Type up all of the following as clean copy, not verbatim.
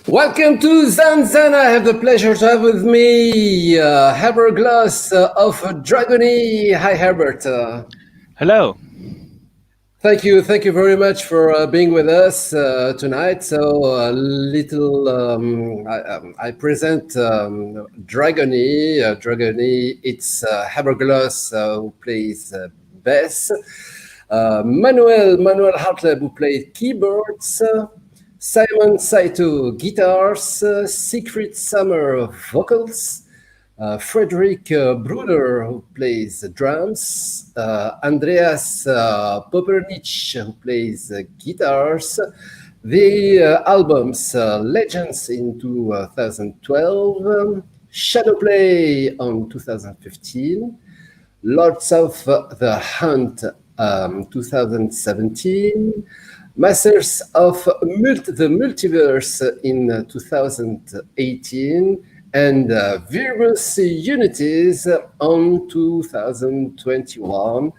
Welcome to ZanZanA. I have the pleasure to have with me Herbert Glos of Dragony. Hi, Herbert. Hello. Thank you very much for being with us tonight. So, I present Dragony. Dragony, it's Herbert Glos who plays bass, Manuel Hartleb who plays keyboards, Simon Saito guitars, Siegfried Sommer vocals, Frederick Bruder who plays drums, Andreas Popernich who plays guitars. The albums Legends in 2012, Shadowplay on 2015, Lords of the Hunt 2017, Masters of the Multiverse in 2018, and Viribus Unitis on 2021.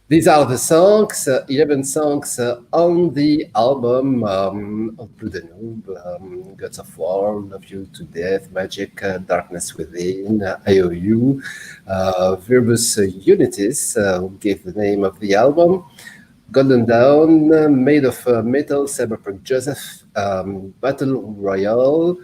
These are the songs, 11 songs on the album of Blue Danube, Gods of War, Love You to Death, Magic, Darkness Within, IOU, Viribus Unitis, who gave the name of the album, Golden Dawn, Made of Metal, Cyberpunk Joseph, Battle Royale,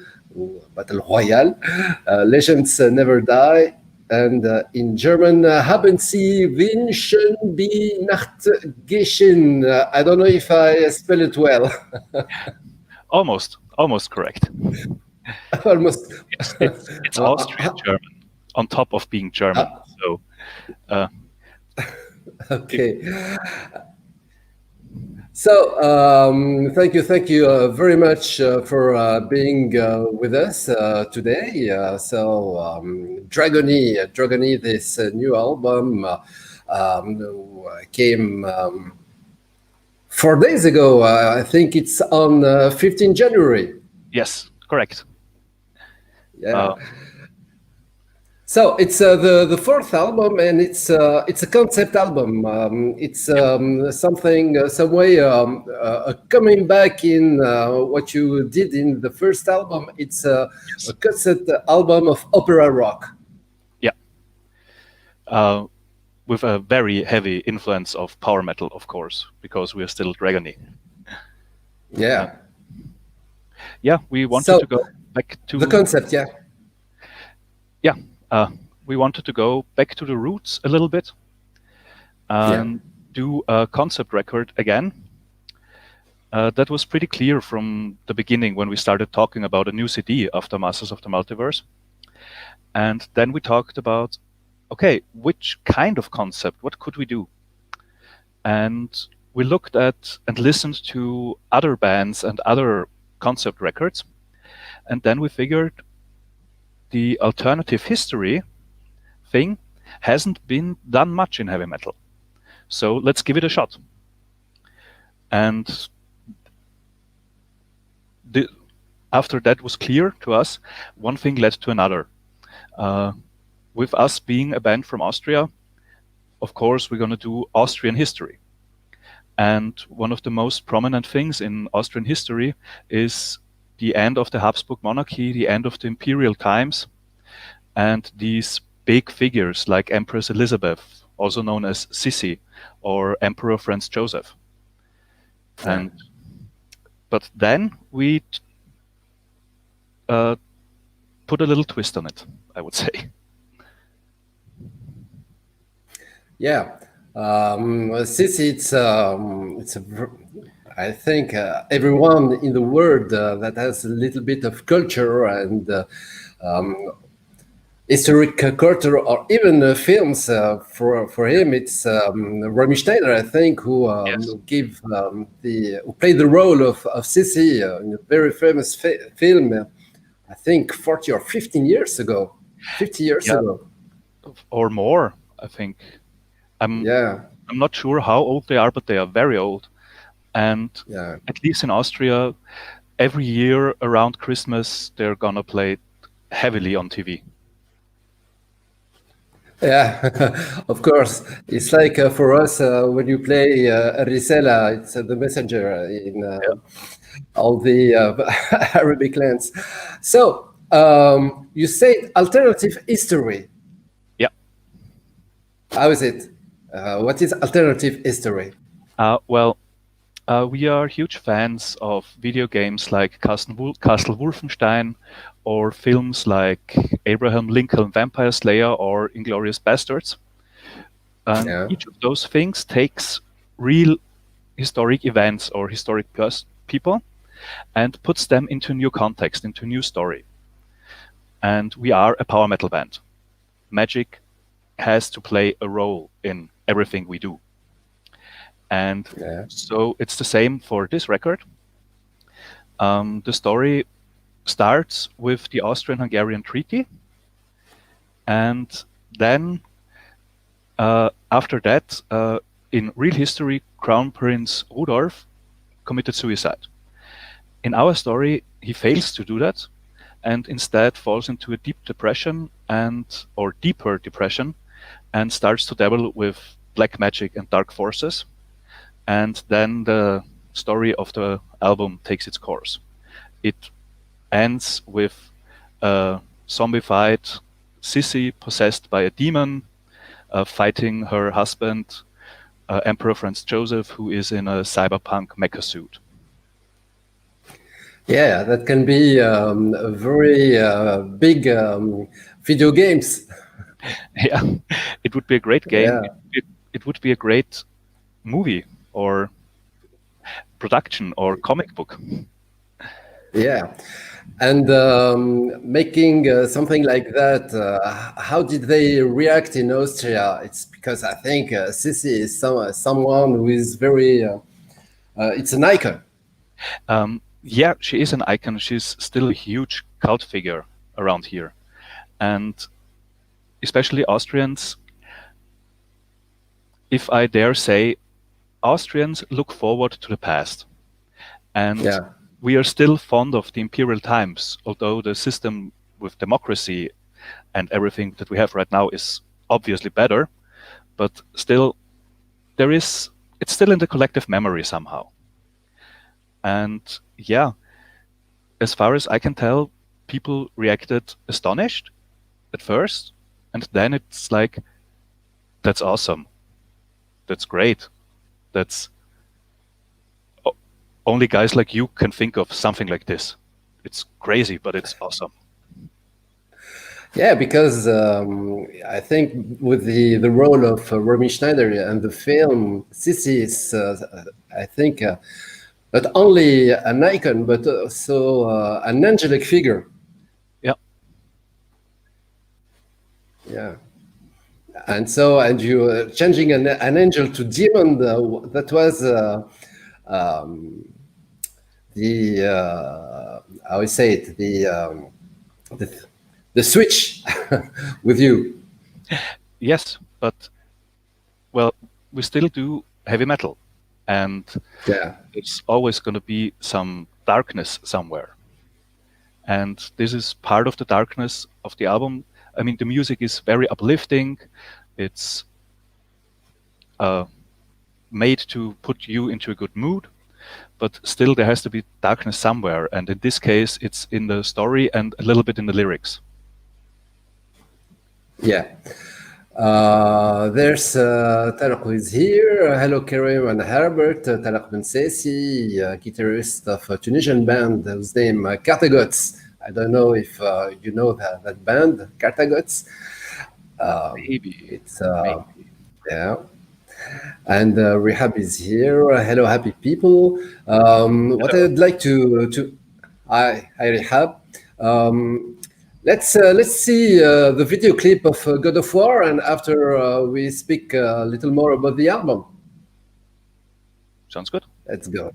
Legends Never Die, and in German, Haben Sie Wünschen wie Nachtgeschen. I don't know if I spell it well. Almost correct. Almost. It's Austrian German on top of being German. So. Okay. So thank you very much for being with us today. Dragony, this new album came 4 days ago. I think it's on 15 January. Yes, correct. Yeah. So it's the fourth album, and it's a concept album. It's something, some way coming back in what you did in the first album. It's a concept album of opera rock. Yeah, with a very heavy influence of power metal, of course, because we are still Dragony. Yeah. Yeah, we wanted to go back to the concept. Yeah. Yeah. We wanted to go back to the roots a little bit and do a concept record again. That was pretty clear from the beginning when we started talking about a new CD after Masters of the Multiverse. And then we talked about, okay, which kind of concept, what could we do? And we looked at and listened to other bands and other concept records. And then we figured the alternative history thing hasn't been done much in heavy metal. So let's give it a shot. And after that was clear to us, one thing led to another. With us being a band from Austria, of course, we're going to do Austrian history. And one of the most prominent things in Austrian history is the end of the Habsburg monarchy, the end of the imperial times, and these big figures like Empress Elizabeth, also known as Sissi, or Emperor Franz Joseph. But then we put a little twist on it, I would say. Yeah, Sissi, I think everyone in the world that has a little bit of culture and historic culture, or even films, for him, it's Romy Schneider, I think, who who played the role of Sissi in a very famous film. I think 40 or 15 years ago, 50 years ago, or more. I think. I'm not sure how old they are, but they are very old. And at least in Austria, every year around Christmas, they're gonna play it heavily on TV. Yeah, of course. It's like for us when you play Risela, it's the messenger in all the Arabic lands. So you said alternative history. Yeah. How is it? What is alternative history? Well, we are huge fans of video games like Castle Wolfenstein, or films like Abraham Lincoln Vampire Slayer or Inglourious Bastards. And each of those things takes real historic events or historic people and puts them into a new context, into a new story. And we are a power metal band. Magic has to play a role in everything we do. And so it's the same for this record. The story starts with the Austrian-Hungarian Treaty, and then after that, in real history, Crown Prince Rudolf committed suicide. In our story, he fails to do that, and instead falls into a deep depression or deeper depression, and starts to dabble with black magic and dark forces. And then the story of the album takes its course. It ends with a zombified Sissi possessed by a demon, fighting her husband, Emperor Franz Joseph, who is in a cyberpunk mecha suit. Yeah, that can be a very big video games. Yeah, it would be a great game. Yeah. It would be a great movie or production or comic book. Yeah. And making something like that, how did they react in Austria? It's because I think Sissy is someone who is very, it's an icon. Yeah, she is an icon. She's still a huge cult figure around here. And especially Austrians, if I dare say, Austrians look forward to the past. And we are still fond of the imperial times, although the system with democracy and everything that we have right now is obviously better, but still it's still in the collective memory somehow. And yeah, as far as I can tell, people reacted astonished at first, and then it's like, that's awesome. That's great. That's only guys like you can think of something like this. It's crazy, but it's awesome. Yeah, because I think with the role of Romy Schneider and the film, Sissi is, I think, not only an icon, but also an angelic figure. Yeah. Yeah. And you changing an angel to demon, that was how I say it, the switch with you. Yes, but well, we still do heavy metal, and it's always going to be some darkness somewhere. And this is part of the darkness of the album. I mean, the music is very uplifting. It's made to put you into a good mood, but still there has to be darkness somewhere. And in this case, it's in the story and a little bit in the lyrics. Yeah. There's Tarek who is here. Hello, Karim and Herbert. Tarek Ben Sissi, guitarist of a Tunisian band whose name Cartagots. I don't know if you know that band, Cartagots. Maybe. It's yeah. And Rehab is here. Hello, happy people. What I'd like to hi Rehab. Let's see the video clip of God of War, and after we speak a little more about the album. Sounds good. Let's go.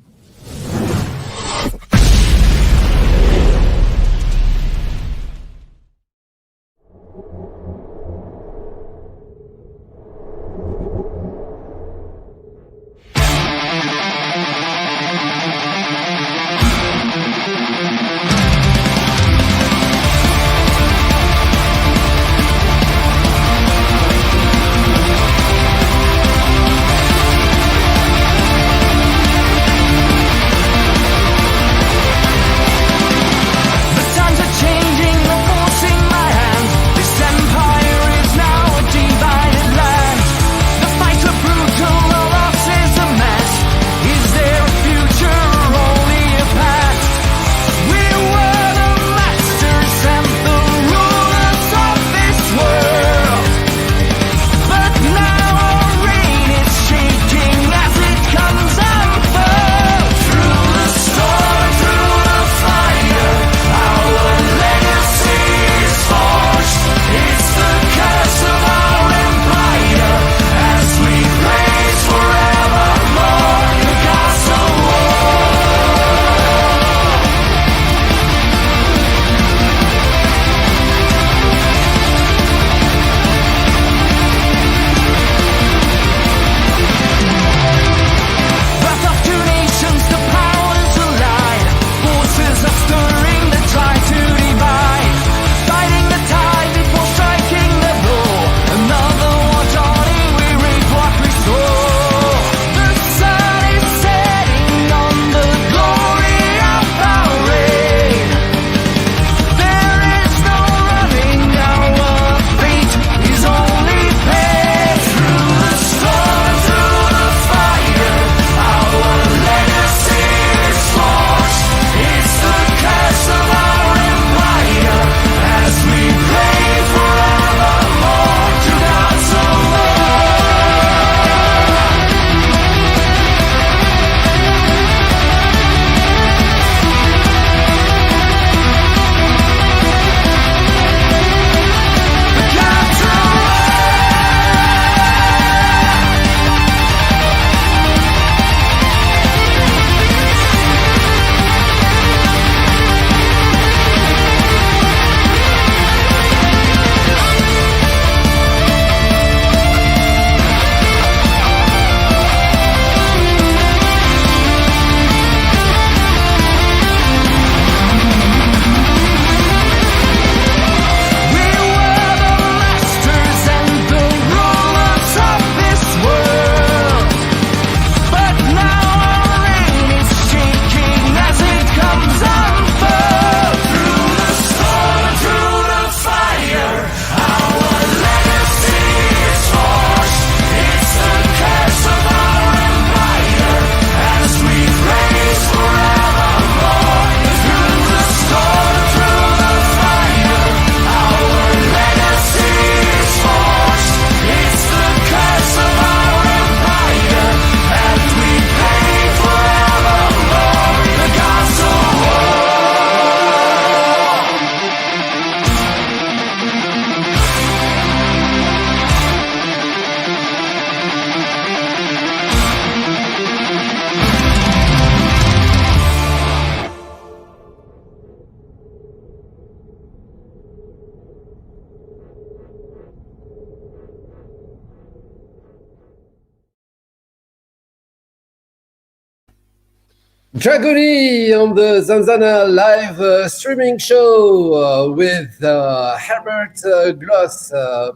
Dragony on the ZanZanA live streaming show with Herbert Glos,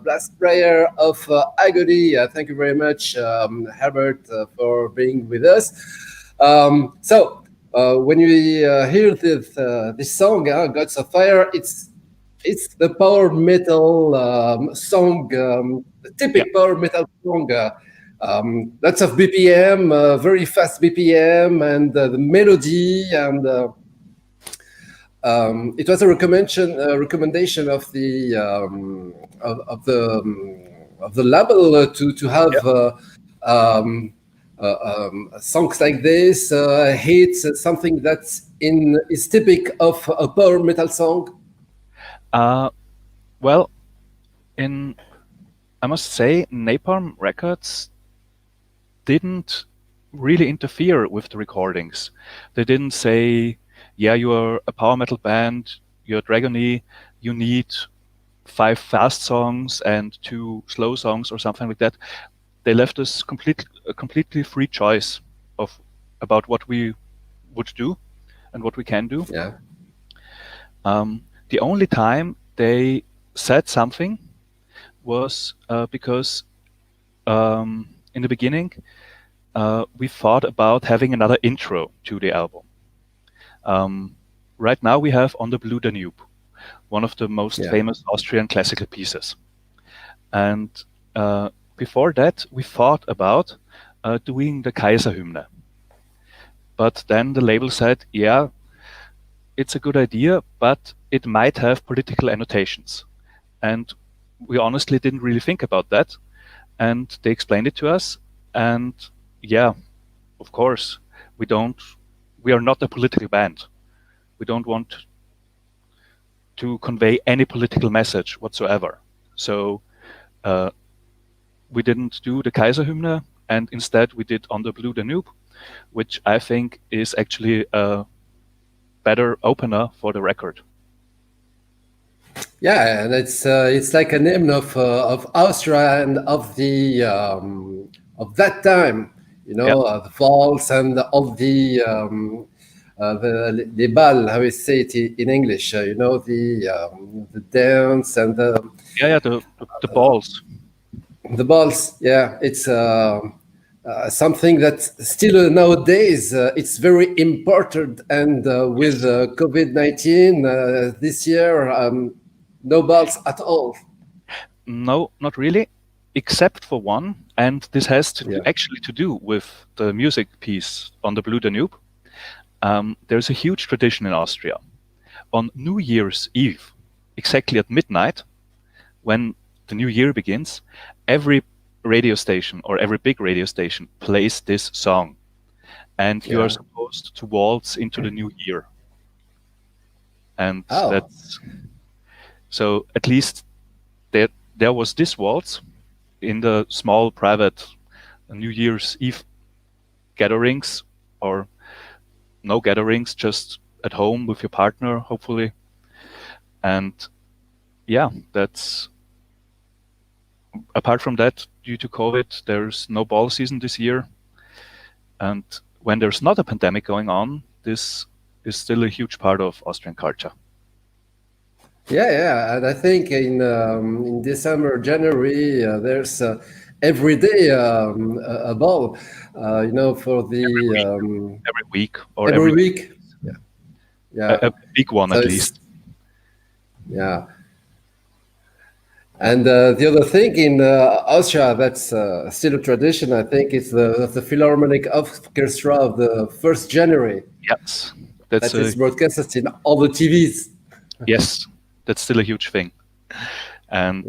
blast player of Agony. Thank you very much, Herbert, for being with us. So when we hear this song, Gods of Fire, it's the power metal song, the typical power metal song. Lots of BPM, very fast BPM, and the melody, and it was a recommendation of the of the label to have songs like this. Hits something that's is typical of a power metal song. Well, I must say, Napalm Records didn't really interfere with the recordings. They didn't say, yeah, you're a power metal band, you're Dragony, you need 5 fast songs and 2 slow songs or something like that. They left us a completely free choice about what we would do and what we can do. Yeah. The only time they said something was because in the beginning we thought about having another intro to the album. Right now we have On the Blue Danube, one of the most famous Austrian classical pieces. And before that we thought about doing the Kaiserhymne. But then the label said, yeah, it's a good idea, but it might have political annotations. And we honestly didn't really think about that. And they explained it to us. And yeah, of course, we are not a political band. We don't want to convey any political message whatsoever. So we didn't do the Kaiserhymne, and instead we did On the Blue Danube, which I think is actually a better opener for the record. Yeah, and it's like an hymn of Austria and of the of that time, you know, the waltz and all the bal, how we say it in English, you know, the dance and the balls. The balls, yeah, it's something that still nowadays it's very important, and with COVID-19 this year, no balls at all. No, not really, except for one, and this has actually to do with the music piece On the Blue Danube. There's a huge tradition in Austria. On New Year's Eve, exactly at midnight, when the new year begins, every radio station or every big radio station plays this song, and you are supposed to waltz into the new year. And that's so. At least there was this waltz in the small private New Year's Eve gatherings, or no gatherings, just at home with your partner, hopefully. And yeah, that's. Apart from that, due to COVID, there's no ball season this year. And when there's not a pandemic going on, this is still a huge part of Austrian culture. Yeah, and I think in December, January, there's every day a ball, you know, for the every week or every week. Yeah, a big one so at least. Yeah. And the other thing in Austria that's still a tradition, I think, is the Philharmonic Orchestra of the 1st January. Yes. That is broadcasted in all the TVs. Yes, that's still a huge thing. And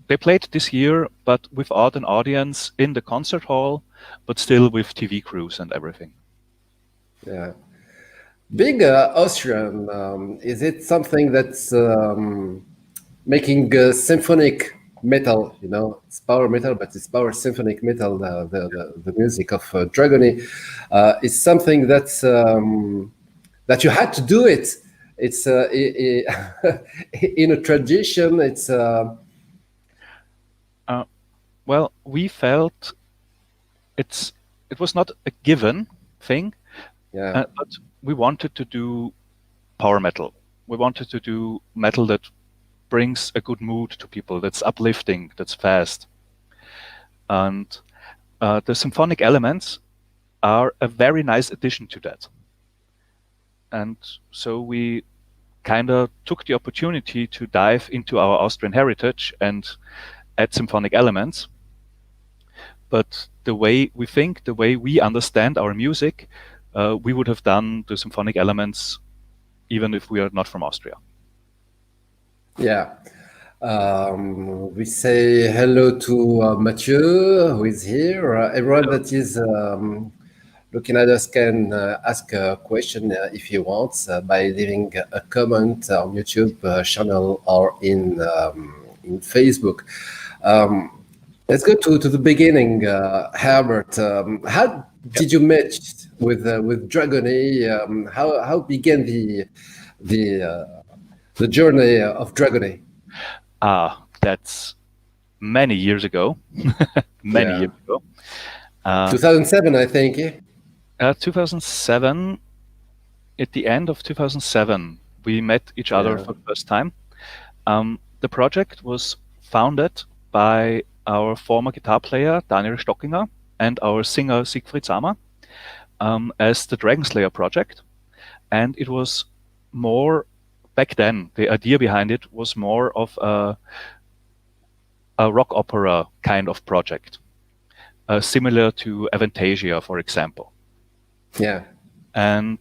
they played this year, but without an audience in the concert hall, but still with TV crews and everything. Yeah. Being Austrian, is it something that's making symphonic metal, you know, it's power metal, but it's power symphonic metal, the music of Dragony, is something that's that you had to do it. It's in a tradition. It's well, we felt it was not a given thing, Yeah. But we wanted to do power metal. We wanted to do metal that brings a good mood to people, that's uplifting, that's fast. And the symphonic elements are a very nice addition to that. And so we kind of took the opportunity to dive into our Austrian heritage and add symphonic elements. But the way we think, the way we understand our music, we would have done the symphonic elements even if we are not from Austria. Yeah. We say hello to Mathieu, who is here. Everyone that is looking at us can ask a question if he wants by leaving a comment on YouTube channel or in Facebook. Let's go to the beginning, Herbert. How did you meet with Dragony? How began the journey of Dragony? That's many years ago. Many years ago. 2007, I think. 2007, at the end of 2007, we met each other for the first time. The project was founded by our former guitar player, Daniel Stockinger, and our singer, Siegfried Sammer, as the Dragon Slayer project. And it was more, back then, the idea behind it was more of a rock opera kind of project, similar to Avantasia, for example. Yeah. And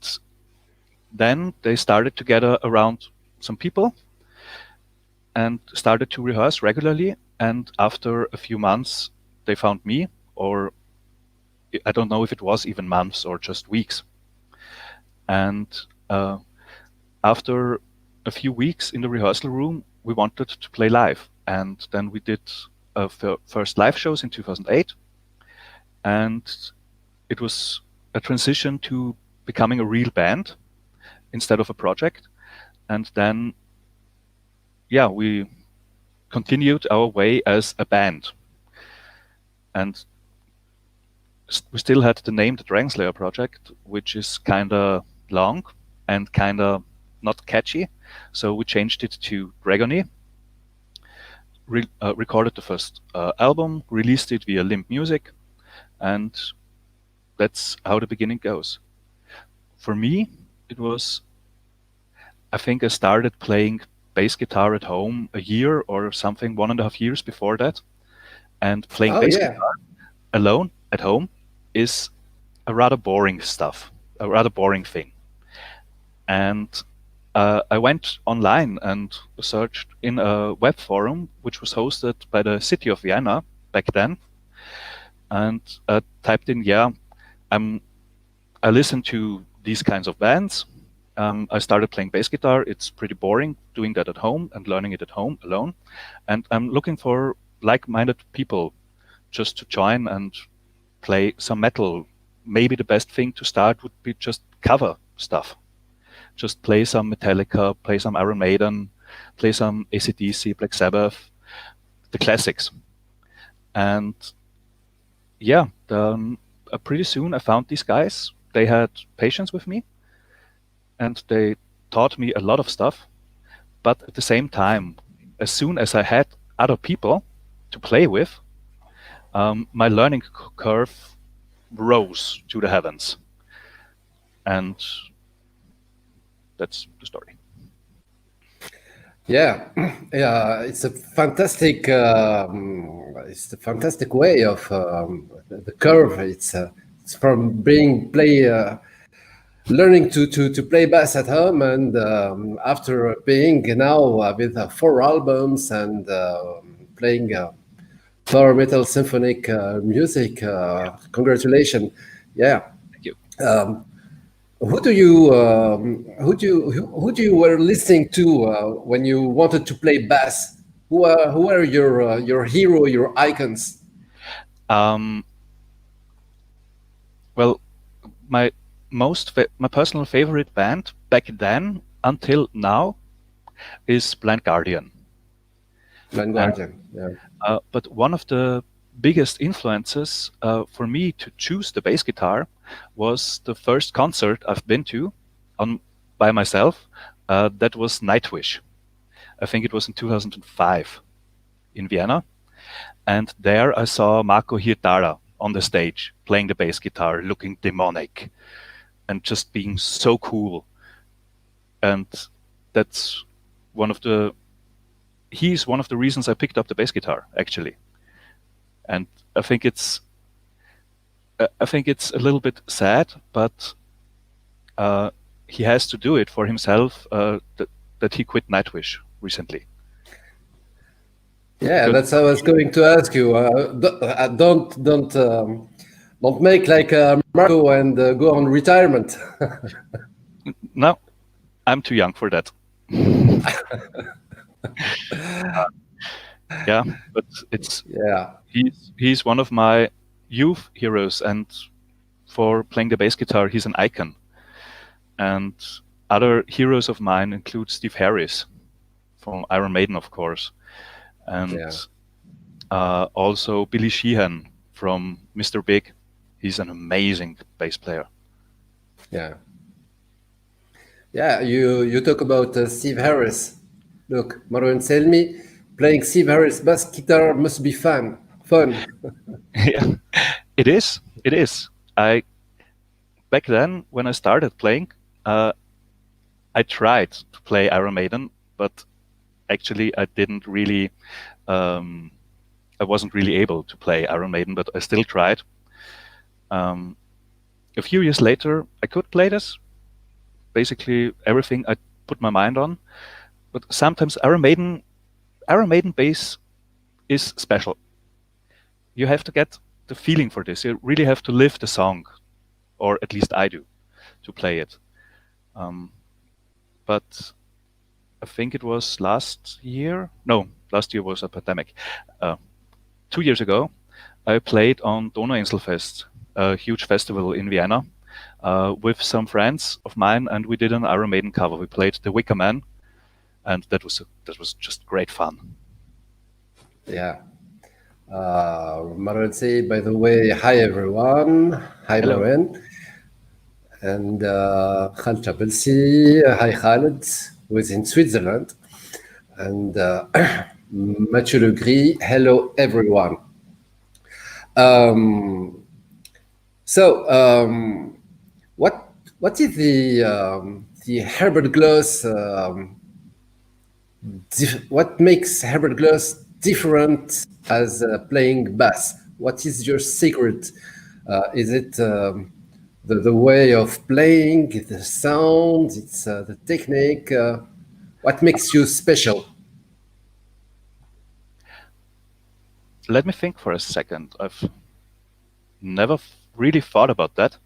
then they started to gather around some people and started to rehearse regularly. And after a few months, they found me, or I don't know if it was even months or just weeks. And after a few weeks in the rehearsal room, we wanted to play live. And then we did first live shows in 2008. And it was a transition to becoming a real band instead of a project. And then, yeah, we continued our way as a band. And we still had the name the Dragon Slayer project, which is kind of long and kind of not catchy. So we changed it to Dragony, recorded the first album, released it via Limp Music, and that's how the beginning goes. For me, it was, I think I started playing bass guitar at home a year or something, 1.5 years before that. And playing bass guitar alone at home is a rather boring thing. And I went online and searched in a web forum, which was hosted by the city of Vienna back then, and typed in, I listen to these kinds of bands. I started playing bass guitar. It's pretty boring doing that at home and learning it at home alone. And I'm looking for like-minded people just to join and play some metal. Maybe the best thing to start would be just cover stuff. Just play some Metallica, play some Iron Maiden, play some AC/DC, Black Sabbath, the classics. And yeah, pretty soon I found these guys. They had patience with me, and they taught me a lot of stuff. But at the same time, as soon as I had other people to play with, my learning curve rose to the heavens. And that's the story. Yeah, it's a fantastic way of the curve. It's from learning to play bass at home, and after being now with 4 albums and playing power metal symphonic music. Congratulations! Yeah. Thank you. Who do you were listening to when you wanted to play bass? Who are your hero, your icons? Well, my personal favorite band back then until now is Blind Guardian. Blind Guardian, But one of the biggest influences for me to choose the bass guitar was the first concert I've been to by myself. That was Nightwish. I think it was in 2005 in Vienna. And there I saw Marco Hietala on the stage playing the bass guitar, looking demonic and just being so cool. And that's he's one of the reasons I picked up the bass guitar, actually. And I think it's a little bit sad, but he has to do it for himself, that he quit Nightwish recently. Yeah, that's how I was going to ask you. Don't make like Marco and go on retirement. No, I'm too young for that. Yeah, but he's one of my youth heroes, and for playing the bass guitar, he's an icon. And other heroes of mine include Steve Harris from Iron Maiden, of course, and also Billy Sheehan from Mr. Big. He's an amazing bass player. Yeah. You talk about Steve Harris. Look, Marwan Selmi playing Steve Harris bass guitar must be fun. Yeah, it is. Back then, when I started playing, I tried to play Iron Maiden, but actually I didn't really, I wasn't really able to play Iron Maiden, but I still tried. A few years later, I could play this, basically everything I put my mind on, but sometimes Iron Maiden bass is special. You have to get the feeling for this. You really have to live the song, or at least I do, to play it. But I think it was last year. No, last year was a pandemic. 2 years ago, I played on Donauinselfest, a huge festival in Vienna, with some friends of mine, and we did an Iron Maiden cover. We played The Wicker Man, and that was just great fun. Yeah. Marwan say, by the way, hi everyone. Hi Marwan. And Khalid Jabelsi, hi Khalid, who is in Switzerland. And Mathieu Legris, hello everyone. What is the Herbert Gloss? What makes Herbert Gloss different as playing bass? What is your secret? Is it the way of playing, the sound, it's the technique? What makes you special? Let me think for a second. I've never really thought about that.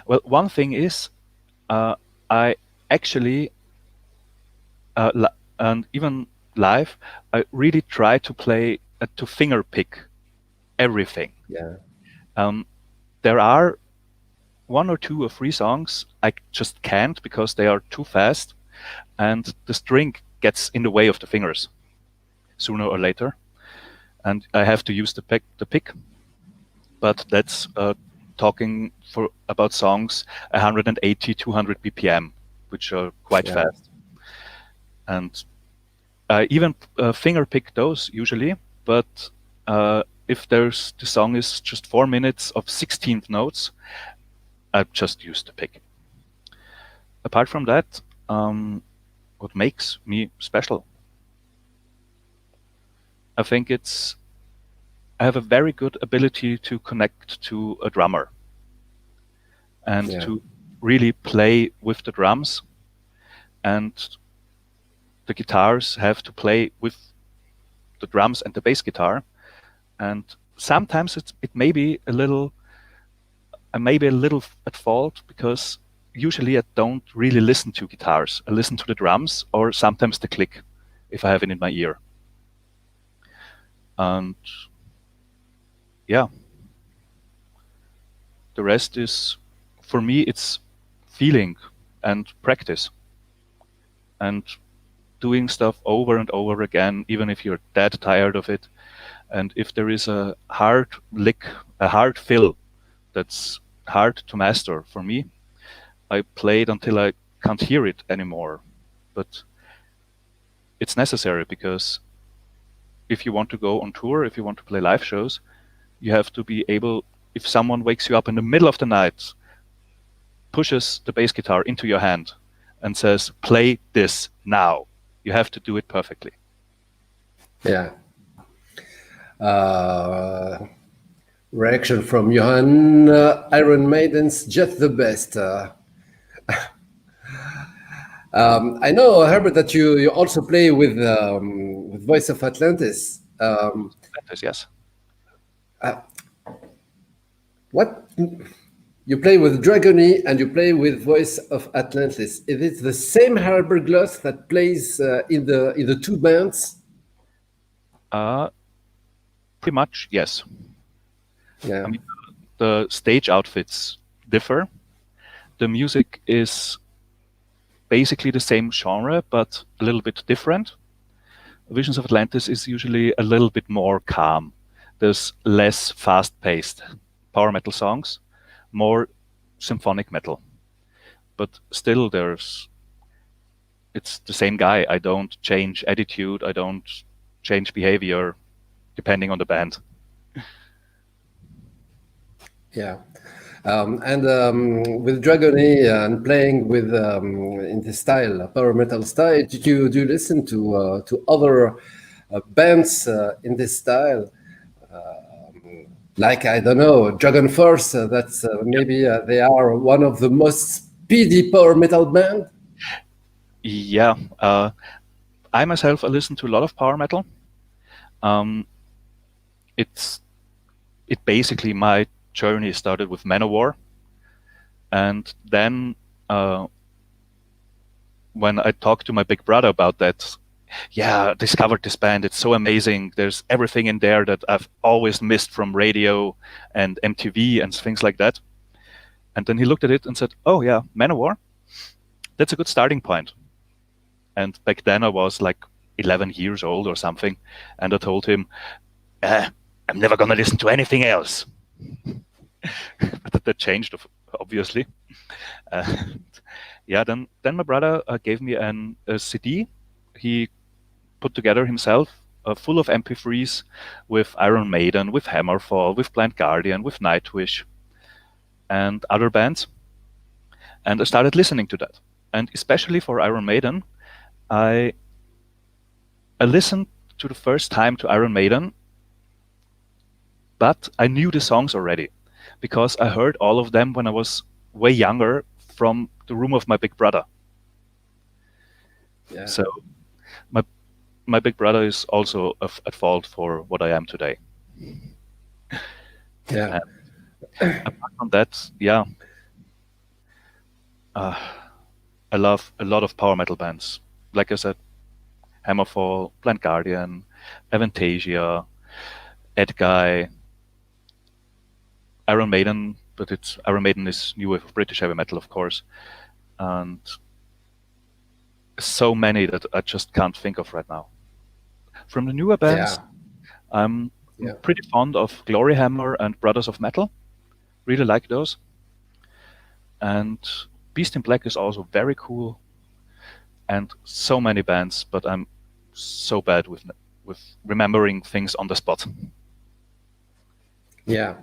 Well, one thing is, I actually, and even live, I really try to play, to finger pick everything. Yeah. There are 1 or 2 or 3 songs I just can't because they are too fast, and the string gets in the way of the fingers sooner or later, and I have to use the pick. But that's talking about songs 180, 200 BPM, which are quite fast. And I even finger pick those usually, but if the song is just 4 minutes of 16th notes, I just use the pick. Apart from that, what makes me special? I think I have a very good ability to connect to a drummer and to really play with the drums, and the guitars have to play with the drums and the bass guitar. And sometimes it may be a little at fault, because usually I don't really listen to guitars. I listen to the drums or sometimes the click if I have it in my ear. And yeah, the rest is, for me, it's feeling and practice and doing stuff over and over again, even if you're dead tired of it. And if there is a hard lick, a hard fill that's hard to master for me, I play it until I can't hear it anymore. But it's necessary, because if you want to go on tour, if you want to play live shows, you have to be able, if someone wakes you up in the middle of the night, pushes the bass guitar into your hand and says, play this now, you have to do it perfectly. Yeah. Reaction from Johan, Iron Maiden's just the best. I know, Herbert, that you also play with Voice of Atlantis. Atlantis, yes. What you play with Dragony and you play with Voice of Atlantis? Is it the same Herbert Glos that plays in the two bands? Pretty much, yes. Yeah. I mean, the stage outfits differ. The music is basically the same genre, but a little bit different. Visions of Atlantis is usually a little bit more calm. There's less fast-paced power metal songs, more symphonic metal. But still, it's the same guy. I don't change attitude. I don't change behavior depending on the band. Yeah. And with Dragony and playing with in this style, power metal style, do you listen to other bands in this style? Like, I don't know, Dragon Force. That's maybe they are one of the most speedy power metal band. Yeah, I myself listen to a lot of power metal. It basically, my journey started with Manowar, and then when I talked to my big brother about that, yeah, I discovered this band, it's so amazing, there's everything in there that I've always missed from radio and MTV and things like that. And then he looked at it and said, oh yeah, Manowar, that's a good starting point. And back then I was like 11 years old or something, and I told him, I'm never gonna listen to anything else. But that changed, obviously. Yeah, then my brother gave me a CD. He put together himself, full of MP3s with Iron Maiden, with Hammerfall, with Blind Guardian, with Nightwish, and other bands. And I started listening to that. And especially for Iron Maiden, I listened to the first time to Iron Maiden, but I knew the songs already, because I heard all of them when I was way younger from the room of my big brother. Yeah. So my big brother is also at fault for what I am today. Yeah. Apart from that, yeah, I love a lot of power metal bands. Like I said, Hammerfall, Blind Guardian, Avantasia, Edguy, Iron Maiden, but Iron Maiden is new wave of British heavy metal, of course, and so many that I just can't think of right now. From the newer bands, I'm pretty fond of Glory Hammer and Brothers of Metal. Really like those. And Beast in Black is also very cool. And so many bands, but I'm so bad with remembering things on the spot. Yeah.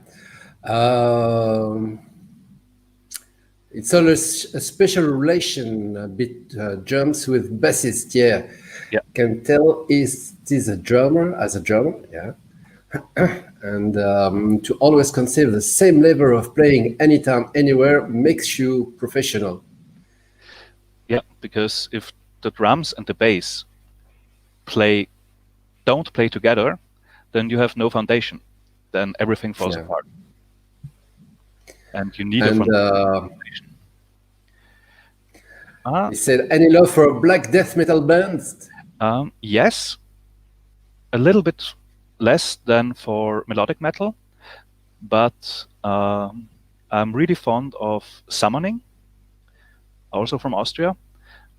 It's always a special relation drums with bassist. Yeah. Can tell is a drummer as a drummer. Yeah. And to always consider the same level of playing anytime, anywhere makes you professional. Yeah, because if the drums and the bass don't play together, then you have no foundation. Then everything falls apart. And you need a foundation. You said, any love for black death metal bands? Yes. A little bit less than for melodic metal, but I'm really fond of Summoning, also from Austria.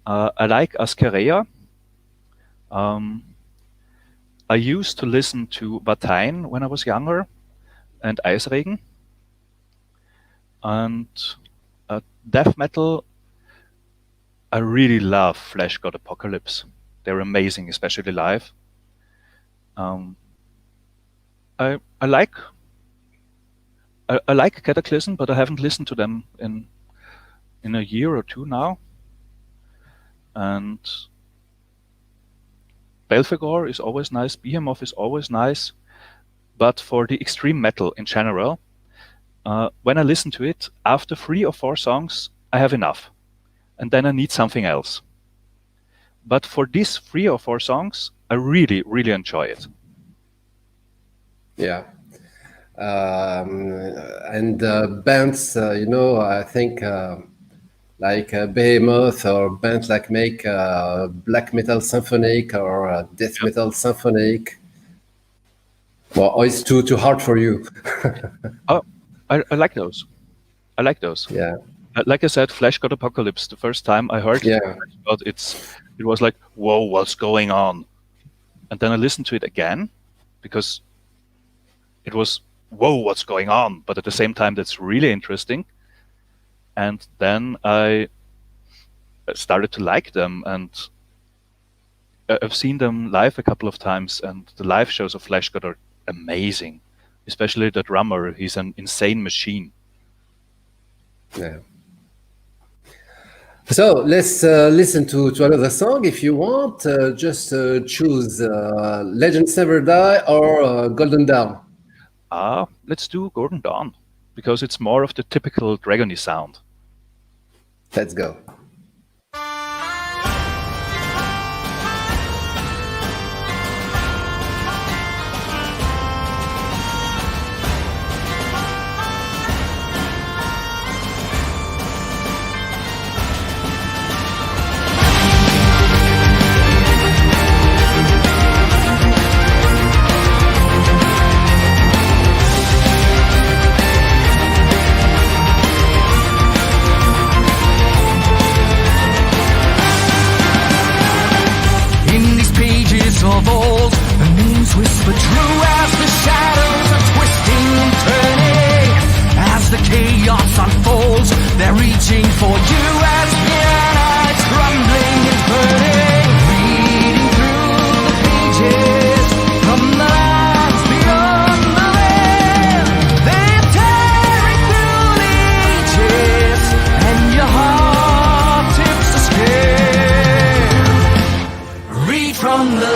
I like Askerea. I used to listen to Watain when I was younger, and Eisregen. And death metal, I really love Flesh God Apocalypse. They're amazing, especially live. I like Cataclysm, but I haven't listened to them in a year or two now. And Belphegor is always nice, Behemoth is always nice, but for the extreme metal in general, when I listen to it, after 3 or 4 songs, I have enough, and then I need something else. But for these 3 or 4 songs, I really, really enjoy it. Yeah. And bands, I think like Behemoth or bands like make black metal symphonic or death metal symphonic. Well, or it's too hard for you. Oh, I like those. I like those. Yeah. Like I said, Flesh God Apocalypse. The first time I heard it, it was like, whoa, what's going on? And then I listened to it again because it was, whoa, what's going on? But at the same time, that's really interesting. And then I started to like them, and I've seen them live a couple of times, and the live shows of Flesh God are amazing. Especially the drummer, he's an insane machine. Yeah. So let's listen to another song if you want. Just choose Legends Never Die or Golden Dawn. Let's do Golden Dawn, because it's more of the typical Dragony sound. Let's go. Of old, the names whisper true as the shadows are twisting and turning. As the chaos unfolds, they're reaching for you as the nights rumbling and burning. Reading through the pages from the lands beyond the veil, they're tearing through the ages, and your heart tips the scale. Read from the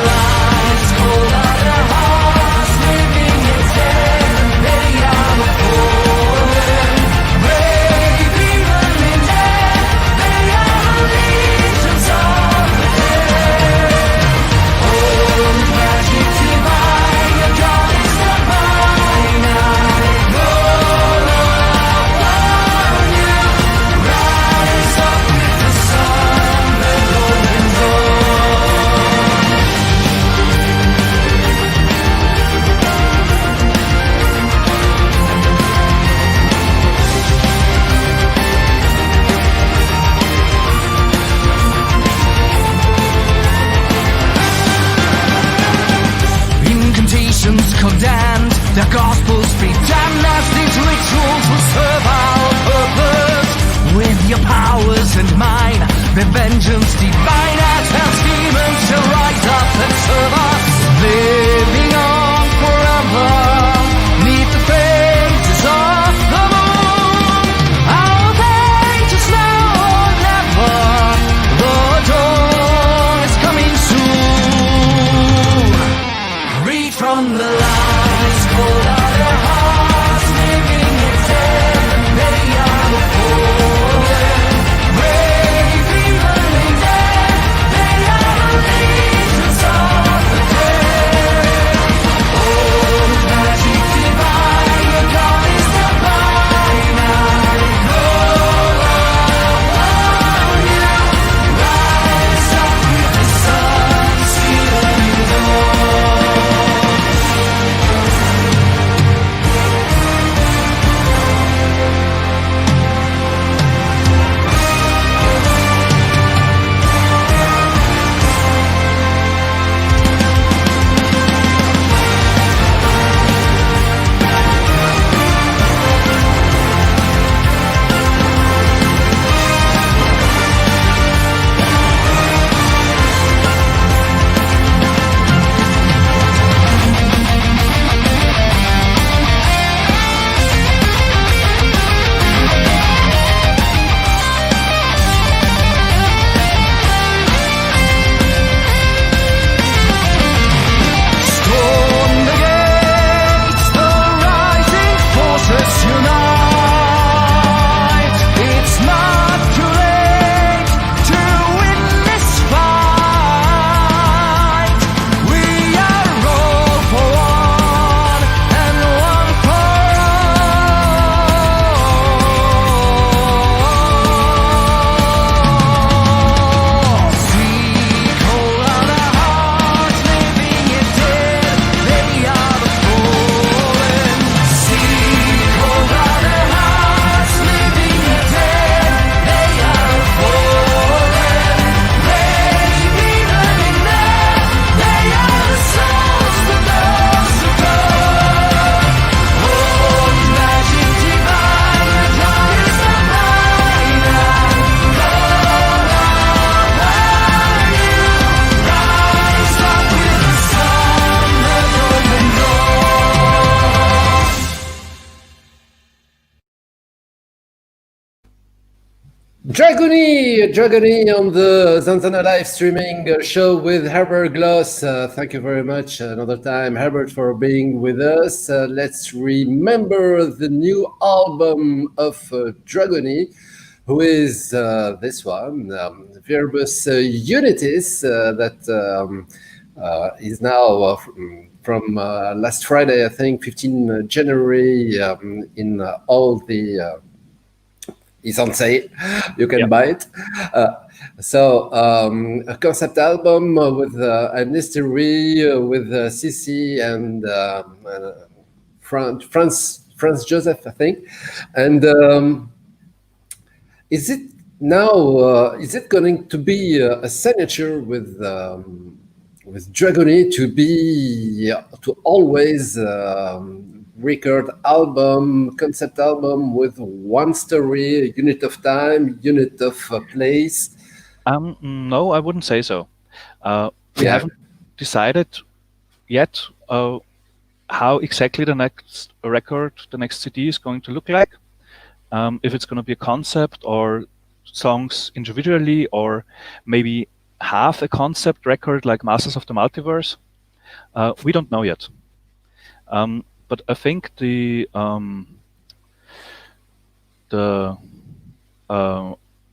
condemned, their gospels be damned, as these rituals will serve our purpose. With your powers and mine, their vengeance divine, as hell's demons shall rise up and serve us. Living on forever, neath the phases of the moon. Our pages now or never, the dawn is coming soon. Read from the lies, cold are their hearts, living in death, they are the poor. Brave, even in death, Dragony on the ZanZanA live streaming show with Herbert Glos. Thank you very much another time, Herbert, for being with us. Let's remember the new album of Dragony, who is this one, Viribus Unitis, that is now from last Friday, I think, 15 January, in all the... It's on sale. You can buy it. So a concept album with an history with Sissi and Franz Joseph, I think. And is it now? Is it going to be a signature with Dragony to always record album, concept album with one story, unit of time, unit of place? No, I wouldn't say so. We haven't decided yet how exactly the next record, the next CD is going to look like. If it's going to be a concept or songs individually, or maybe half a concept record like Masters of the Multiverse. We don't know yet. But I think the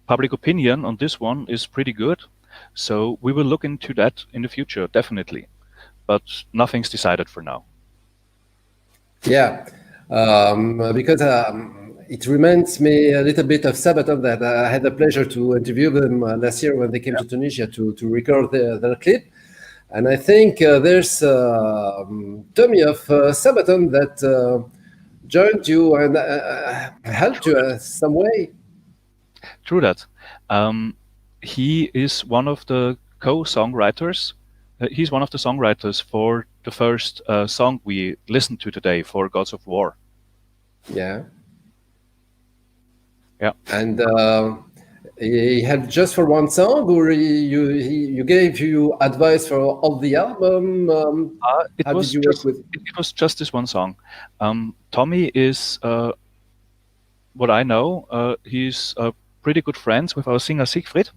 public opinion on this one is pretty good. So we will look into that in the future, definitely. But nothing's decided for now. Yeah, because it reminds me a little bit of Sabaton, that I had the pleasure to interview them last year when they came to Tunisia to record their clip. And I think there's Tommy of Sabaton that joined you and helped you some way. True that. He is one of the co-songwriters. He's one of the songwriters for the first song we listened to today, for Gods of War. Yeah. Yeah. And he had just for one song, or you gave you advice for all the album? How did you work with? It was just this one song. Tommy is, what I know, he's pretty good friends with our singer Siegfried,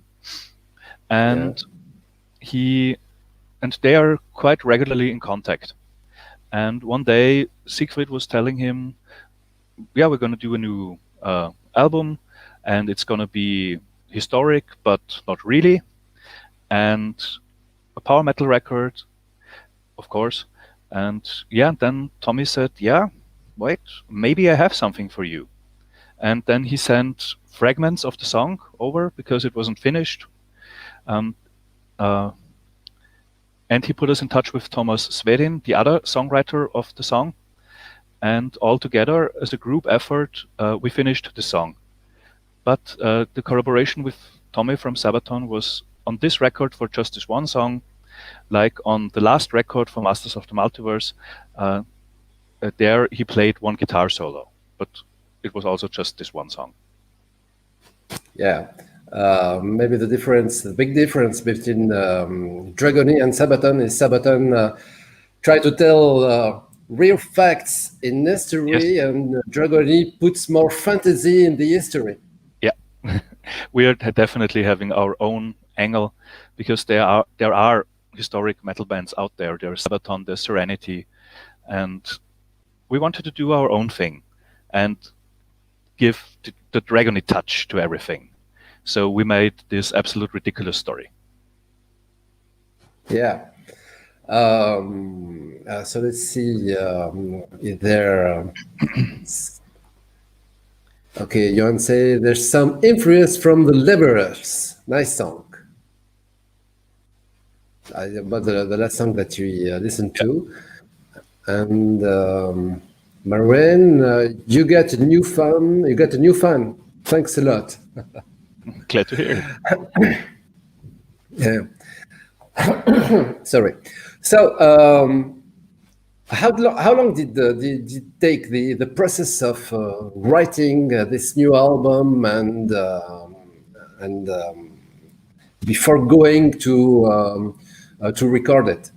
and they are quite regularly in contact. And one day Siegfried was telling him, "Yeah, we're going to do a new album, and it's going to be historic, but not really, and a power metal record, of course." And then Tommy said, "Yeah, wait, maybe I have something for you." And then he sent fragments of the song over because it wasn't finished. And he put us in touch with Thomas Svedin, the other songwriter of the song. And all together, as a group effort, we finished the song. But the collaboration with Tommy from Sabaton was on this record for just this one song. Like on the last record for Masters of the Multiverse, there he played one guitar solo, but it was also just this one song. Yeah, maybe the big difference between Dragony and Sabaton is Sabaton try to tell real facts in history, and Dragony puts more fantasy in the history. Yeah, we are definitely having our own angle, because there are historic metal bands out there. There's Sabaton, there's Serenity, and we wanted to do our own thing and give the Dragony touch to everything. So we made this absolute ridiculous story. Yeah. So let's see if there. Okay, Johan say there's some influence from the Liberals. Nice song. About the last song that you listened to, and Marwen, you got a new fan. You got a new fan. Thanks a lot. Glad to hear. Yeah. Sorry. So, how long did it take the process of writing this new album and before going to record it?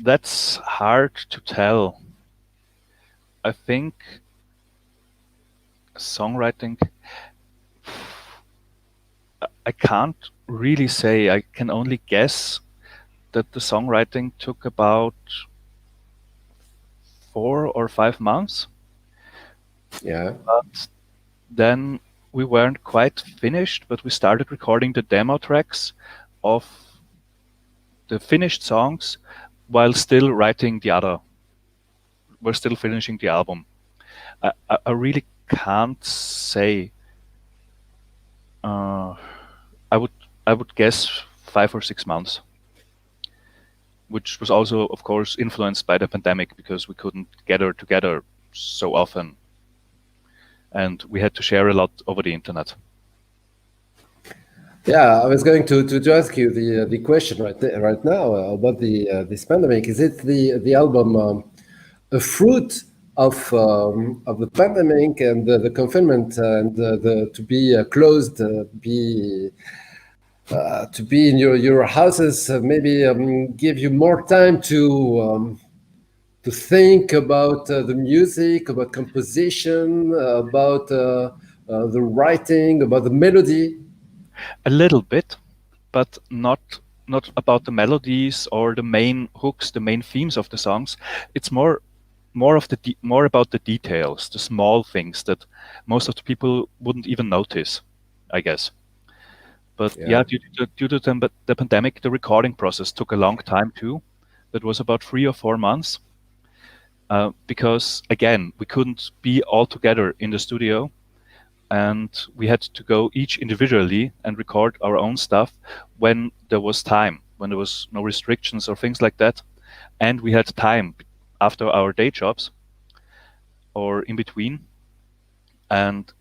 That's hard to tell. I think songwriting, I can't really say. I can only guess that the songwriting took about 4 or 5 months. Yeah. But then we weren't quite finished, but we started recording the demo tracks of the finished songs while still writing the other. We're still finishing the album. I really can't say. I would guess 5 or 6 months, which was also, of course, influenced by the pandemic because we couldn't gather together so often, and we had to share a lot over the internet. Yeah, I was going to ask you the question right now about this pandemic. Is it the album a fruit of the pandemic and the confinement and the to be closed, to be in your houses, maybe give you more time to think about the music, about composition, about the writing, about the melody? A little bit, but not about the melodies or the main hooks, the main themes of the songs. It's more about the details, the small things that most of the people wouldn't even notice, I guess. But yeah, due to the pandemic, the recording process took a long time too. That was about 3 or 4 months. Because again, we couldn't be all together in the studio, and we had to go each individually and record our own stuff when there was time, when there was no restrictions or things like that, and we had time after our day jobs or in between. And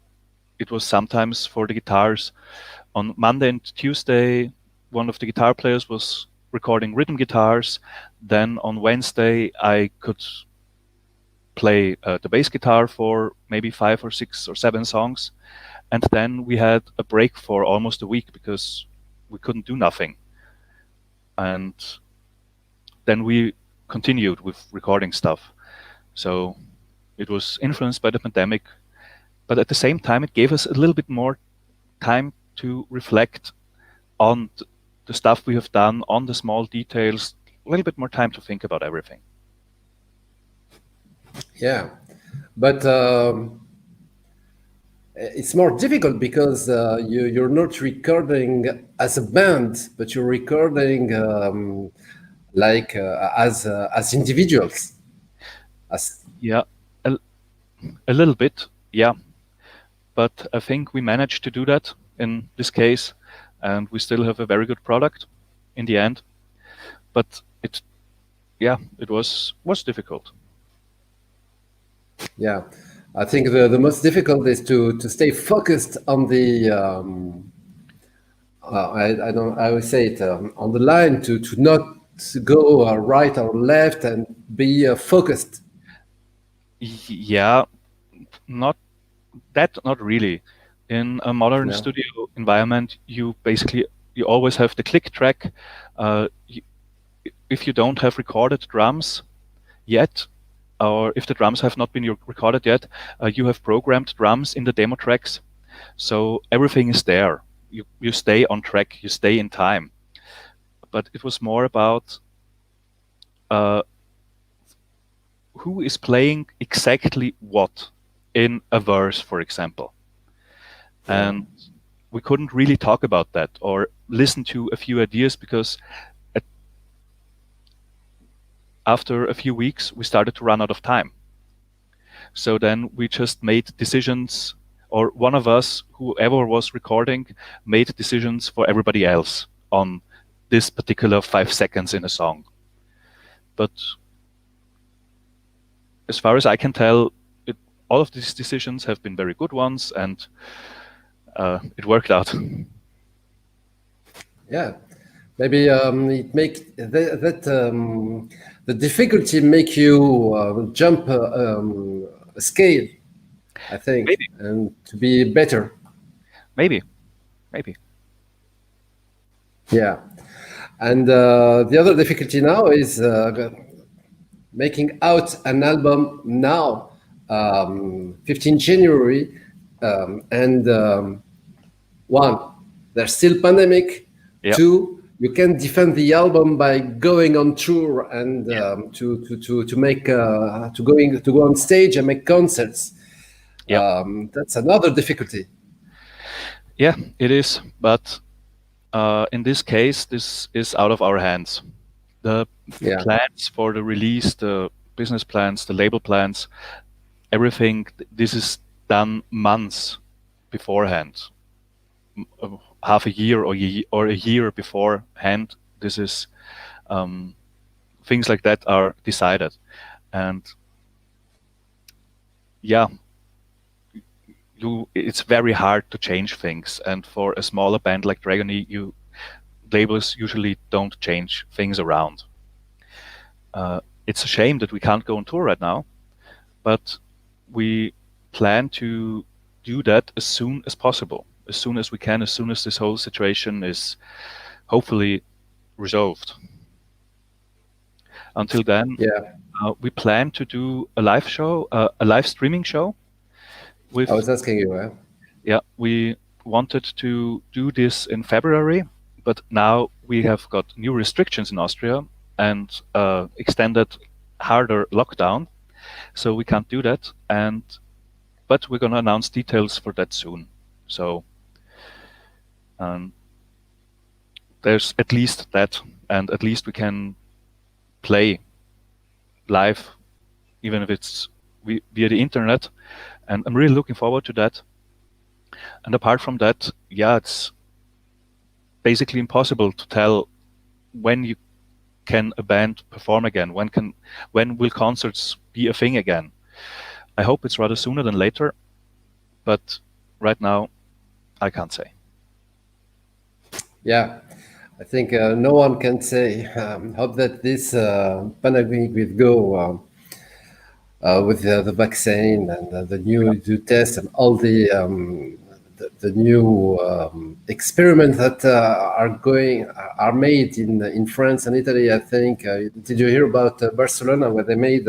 it was sometimes for the guitars on Monday and Tuesday, one of the guitar players was recording rhythm guitars. Then on Wednesday, I could play the bass guitar for maybe 5 or 6 or 7 songs. And then we had a break for almost a week because we couldn't do nothing. And then we continued with recording stuff. So it was influenced by the pandemic, but at the same time, it gave us a little bit more time to reflect on the stuff we have done, on the small details, a little bit more time to think about everything. Yeah, but it's more difficult because you're not recording as a band, but you're recording as individuals. Yeah, a little bit, yeah. But I think we managed to do that in this case, and we still have a very good product in the end. But it was difficult. Yeah, I think the most difficult is to stay focused on the I would say it on the line to not go right or left and be focused. Yeah, not really. In a modern studio environment, you always have the click track. If you don't have recorded drums yet, or if the drums have not been recorded yet, you have programmed drums in the demo tracks. So everything is there. You stay on track, you stay in time. But it was more about who is playing exactly what in a verse, for example. And we couldn't really talk about that or listen to a few ideas because after a few weeks, we started to run out of time. So then we just made decisions, or one of us, whoever was recording, made decisions for everybody else on this particular 5 seconds in a song. But as far as I can tell, all of these decisions have been very good ones, and it worked out. Yeah, maybe it make that the difficulty make you jump a scale, I think, Maybe. And to be better. Maybe. Yeah, and the other difficulty now is making out an album now, 15 January, and one, there's still pandemic. Yeah. 2, you can defend the album by going on tour and to make to go on stage and make concerts. Yeah. That's another difficulty. Yeah, it is. But in this case, this is out of our hands. The plans for the release, the business plans, the label plans, everything, this is done months beforehand. Half a year or a year beforehand. This is things like that are decided. And yeah, it's very hard to change things. And for a smaller band like Dragony, labels usually don't change things around. It's a shame that we can't go on tour right now, but we plan to do that as soon as possible, as soon as we can, as soon as this whole situation is hopefully resolved. Until then, we plan to do a live show, a live streaming show. I was asking you. Yeah, we wanted to do this in February, but now we have got new restrictions in Austria and extended harder lockdown, so we can't do that. But we're going to announce details for that soon. So there's at least that, and at least we can play live, even if it's via the internet. And I'm really looking forward to that. And apart from that, it's basically impossible to tell when can a band perform again. When will concerts be a thing again? I hope it's rather sooner than later, but right now I can't say. Yeah, I think no one can say. Hope that this pandemic will go with the vaccine and the new tests and all the new experiments that are made in France and Italy. I think. Did you hear about Barcelona, where they made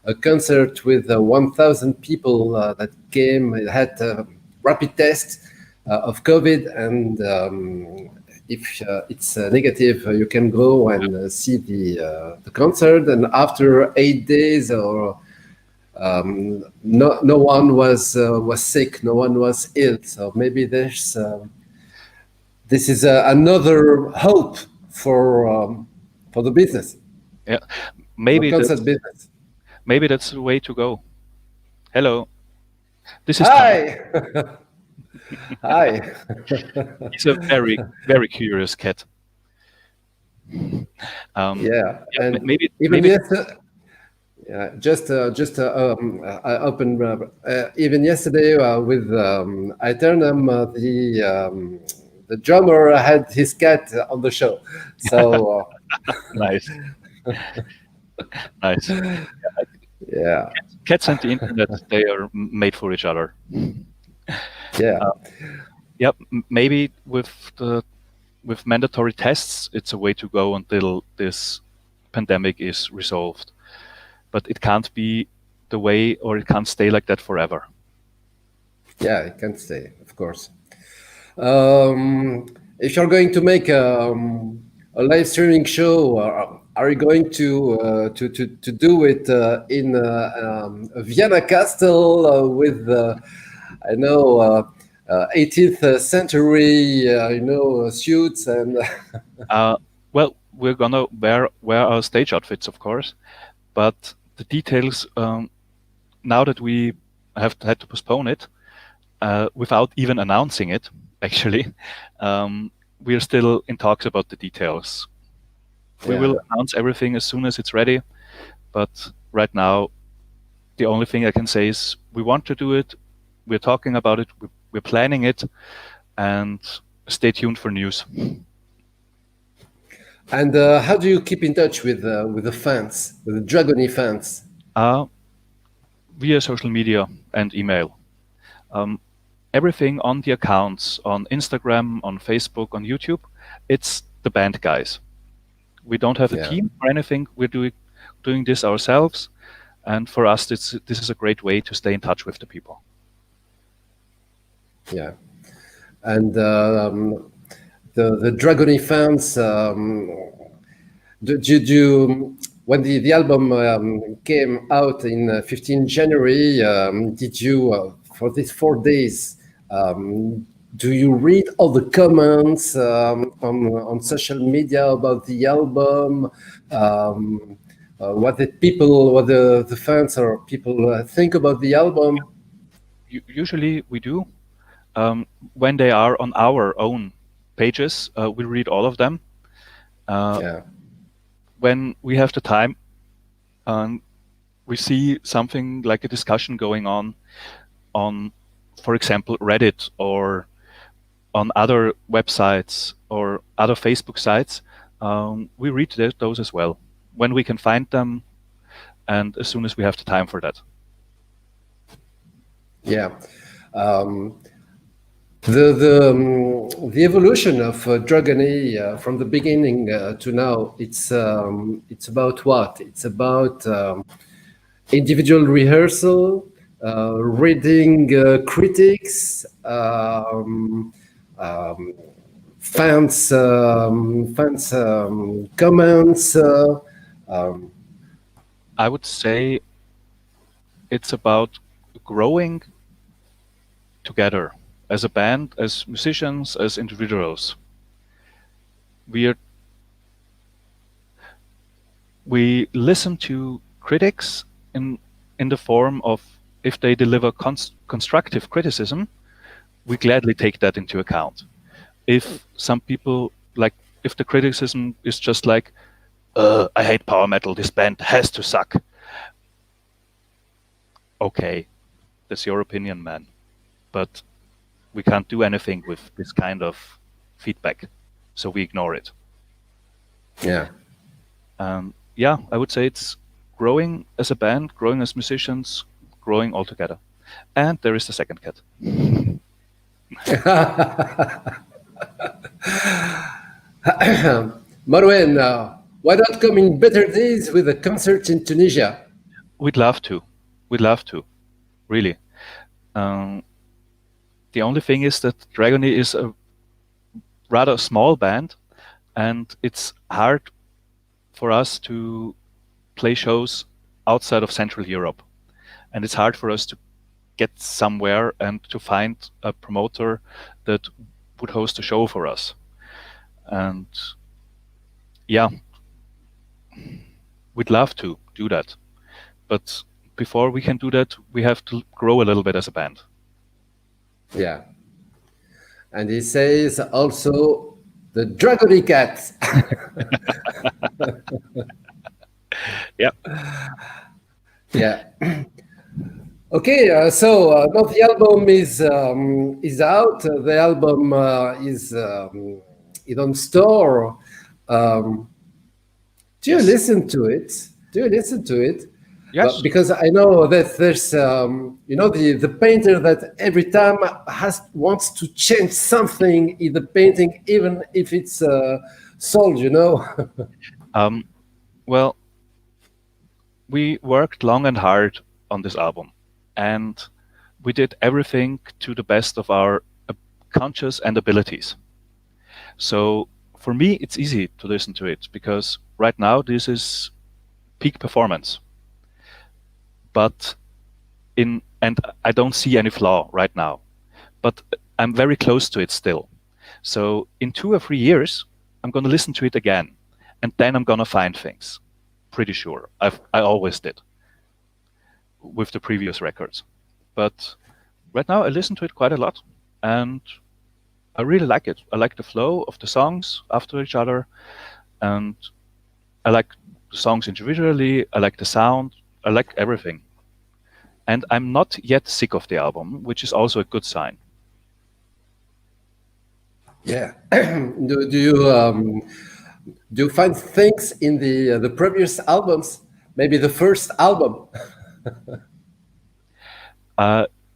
a concert with 1,000 people that came, had rapid tests of COVID, and if it's negative, you can go and see the concert. And after 8 days, or no one was sick, no one was ill. So maybe this is another hope for the business. Yeah, maybe concert business. Maybe that's the way to go. Hello, this is Hi. Hi. He's a very, very curious cat. And maybe yesterday. Yeah, I opened even yesterday with I turned him the drummer had his cat on the show, so nice. Nice. Yeah. Cats and the internet, they are made for each other. Yeah. Maybe with mandatory tests, it's a way to go until this pandemic is resolved. But it can't be the way, or it can't stay like that forever. Yeah, it can't stay, of course. If you're going to make a live streaming show, are you going to do it in a Vienna castle with I know 18th century suits and well, we're gonna wear our stage outfits, of course, but the details, now that we have had to postpone it without even announcing it, actually, we are still in talks about the details. We will announce everything as soon as it's ready, but right now, the only thing I can say is we want to do it, we're talking about it, we're planning it, and stay tuned for news. And how do you keep in touch with the fans, with the Dragony fans? Via social media and email. Everything on the accounts, on Instagram, on Facebook, on YouTube, it's the band guys. We don't have a team or anything. We're doing this ourselves, and for us, this is a great way to stay in touch with the people. Yeah, and the Dragony fans. When the album came out in 15 January, did you, for these 4 days, do you read all the comments on social media about the album? What the fans or people think about the album? Usually we do. When they are on our own pages, we read all of them. When we have the time, we see something like a discussion going on, for example, Reddit or on other websites or other Facebook sites, we read those as well when we can find them, and as soon as we have the time for that. Yeah. The evolution of Dragony from the beginning to now, it's about what? It's about individual rehearsal, reading critics, fans comments. I would say it's about growing together as a band, as musicians, as individuals. We listen to critics in the form of, if they deliver constructive criticism, we gladly take that into account. If some people, if the criticism is just like, I hate power metal, this band has to suck. Okay, that's your opinion, man. But we can't do anything with this kind of feedback, so we ignore it. Yeah. Yeah, I would say it's growing as a band, growing as musicians, growing all together. And there is the second cat. Marwan, why not come in better days with a concert in Tunisia? We'd love to. Really. The only thing is that Dragony is a rather small band, and it's hard for us to play shows outside of Central Europe. And it's hard for us to get somewhere and to find a promoter that would host a show for us. And yeah, we'd love to do that. But before we can do that, we have to grow a little bit as a band. Yeah. And he says also the Dragony Cat. Yeah. Yeah. Okay, so now the album is out. The album is on store. Do you listen to it? Yes. Because I know that there's, the painter that every time wants to change something in the painting, even if it's sold, Well, we worked long and hard on this album, and we did everything to the best of our conscious and abilities. So for me, it's easy to listen to it because right now this is peak performance. But and I don't see any flaw right now, but I'm very close to it still. So in 2 or 3 years, I'm going to listen to it again, and then I'm going to find things. Pretty sure. I always did with the previous records. But right now I listen to it quite a lot, and I really like it. I like the flow of the songs after each other, and I like the songs individually. I like the sound. I like everything. And I'm not yet sick of the album, which is also a good sign. Yeah. Do you find things in the previous albums? Maybe the first album?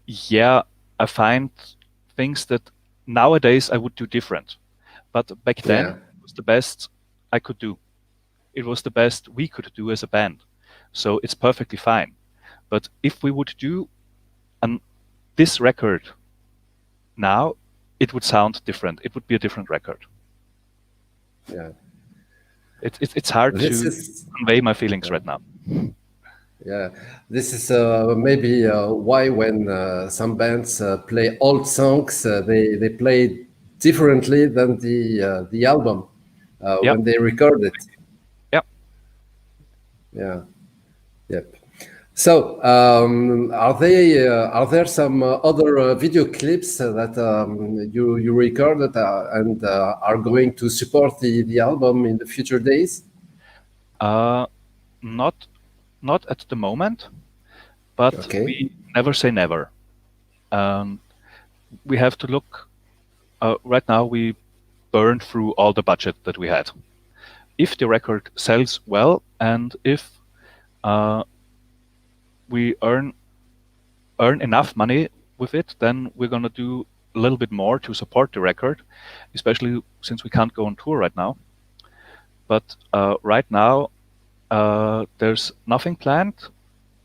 Yeah, I find things that nowadays I would do different. But back then, it was the best I could do. It was the best we could do as a band. So it's perfectly fine. But if we would do this record now, it would sound different. It would be a different record. Yeah. It's hard This to is convey my feelings right now. yeah. This is maybe why when some bands play old songs, they play differently than the album Yep. when they record it. Yep. Yeah. Yep. So, are there some other video clips that you recorded and are going to support the album in the future days? Not at the moment, but Okay. we never say never. We have to look. Right now, we burned through all the budget that we had. If the record sells well and if we earn enough money with it, then we're gonna do a little bit more to support the record, especially since we can't go on tour right now. But right now, there's nothing planned,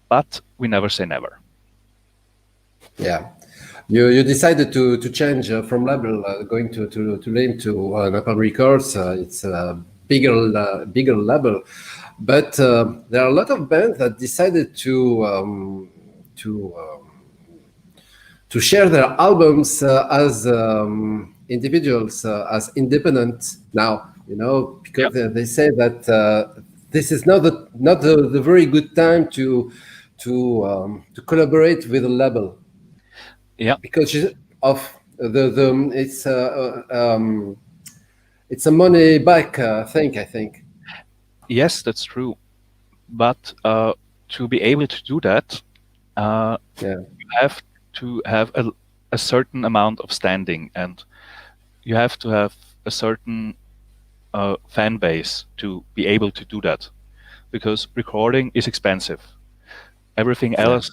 but we never say never. Yeah. You decided to change from label, going to name to Napalm Records. It's a bigger label, but there are a lot of bands that decided to share their albums as individuals, as independent now. You know, because they say that this is not the very good time to collaborate with a label. Yeah. Because of it's a money back thing, I think. Yes, that's true. But to be able to do that, you have to have a certain amount of standing, and you have to have a certain fan base to be able to do that, because recording is expensive. Everything else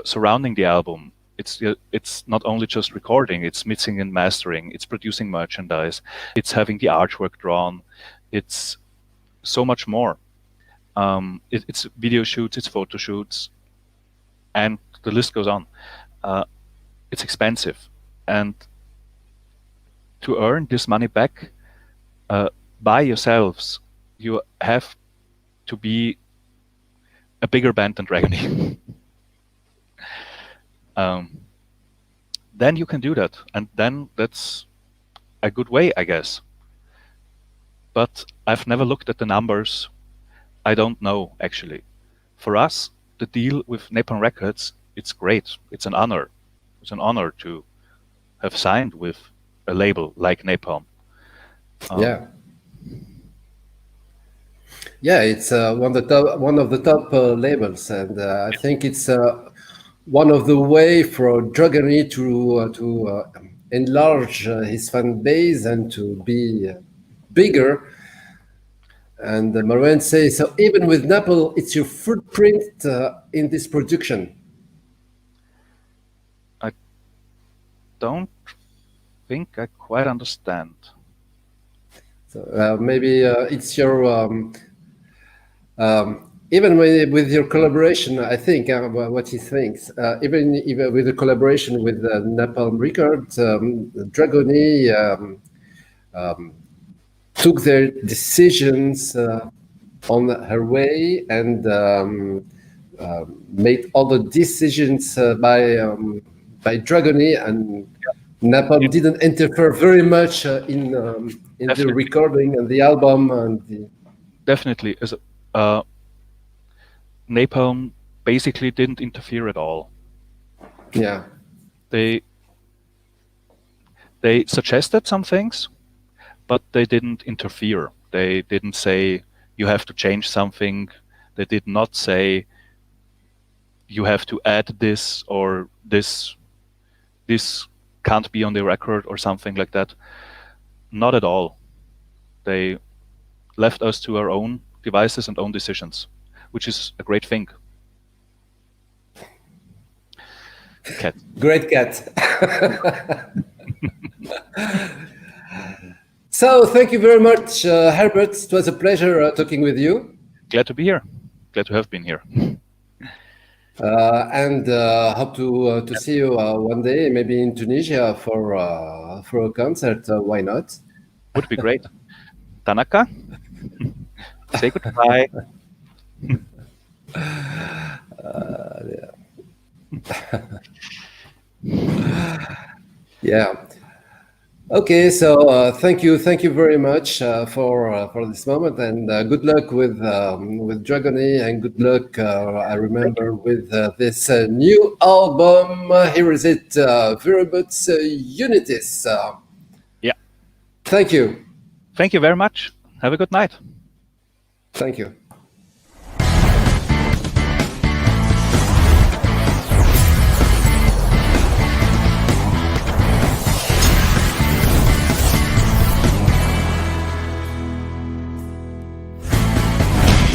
surrounding the album, it's not only just recording, it's mixing and mastering, it's producing merchandise, it's having the artwork drawn, it's so much more. It's video shoots, it's photo shoots, and the list goes on. It's expensive, and to earn this money back by yourselves, you have to be a bigger band than Dragony. Then you can do that, and then that's a good way, I guess. But I've never looked at the numbers. I don't know, actually. For us, the deal with Napalm Records, it's great. It's an honor. It's an honor to have signed with a label like Napalm. Yeah, it's one of the top labels, and I think it's one of the way for Dragony to enlarge his fan base and to be bigger. And Marwan says, so even with Napalm, it's your footprint in this production. I don't think I quite understand. So maybe it's your even with your collaboration, I think what he thinks. Even with the collaboration with Napalm Records, Dragony took their decisions on her way and made all the decisions by Dragony, and Napalm didn't interfere very much in the recording and the album and the. Definitely, as Napalm basically didn't interfere at all. Yeah, they suggested some things, but they didn't interfere. They didn't say you have to change something. They did not say you have to add this or this can't be on the record or something like that. Not at all. They left us to our own devices and own decisions, which is a great thing. Cat. Great cat. So thank you very much, Herbert. It was a pleasure talking with you. Glad to be here. Glad to have been here. And hope to see you one day, maybe in Tunisia for a concert. Why not? Would be great. Tanaka, say goodbye. Yeah. Okay, so thank you very much for this moment, and good luck with Dragony, and good luck. I remember with this new album. Here is it, Viribus Unitis. Yeah. Thank you. Thank you very much. Have a good night. Thank you.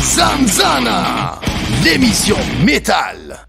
ZanZanA, l'émission métal.